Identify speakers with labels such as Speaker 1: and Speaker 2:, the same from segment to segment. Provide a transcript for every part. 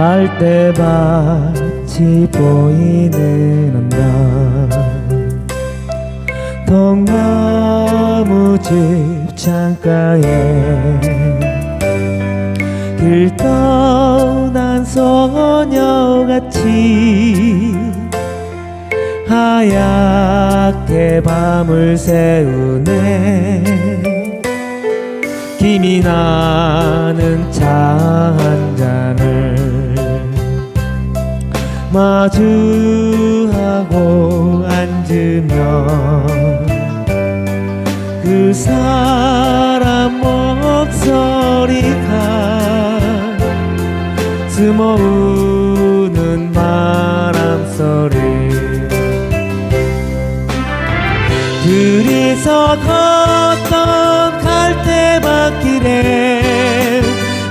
Speaker 1: 갈대밭이 보이는 언덕, 통나무집 창가에 길 떠난 소녀같이 하얗게 밤을 새우네. 김이 나는 차 한 잔을 마주하고 앉으면 그 사람 목소리가 스모우는 바람소리. 둘이서 걷던 갈대밭길에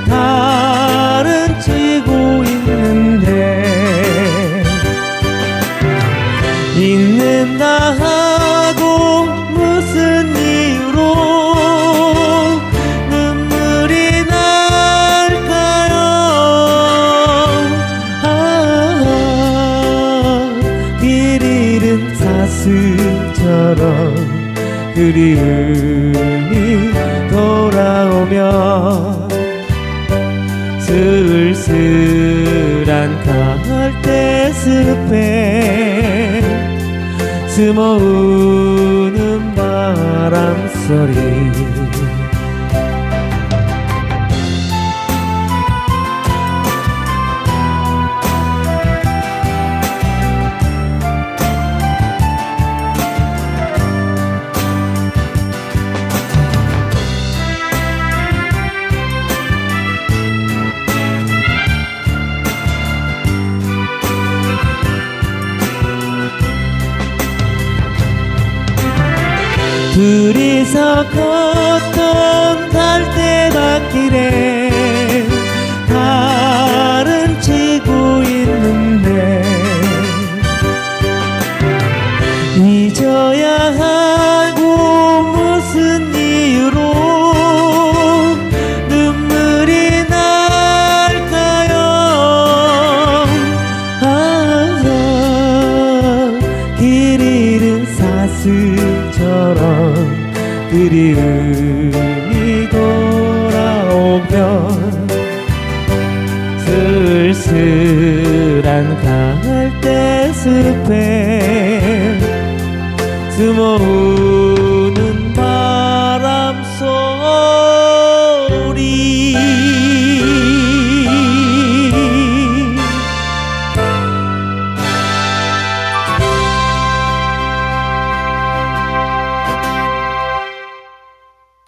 Speaker 1: 달은 지고 있는데 잊는다 하고 무슨 이유로 눈물이 날까요? 길 잃은 사슴처럼 그리움이 돌아오며 쓸쓸한 갈대숲에 스모우는 바람소리. 둘이서 걷던 갈대밭길에 달은 지고 있는데 잊어야 하고 무슨 이유로 눈물이 날까요? 길 잃은 사슴처럼 그리움이 돌아오면 쓸쓸한 갈대숲에 스모우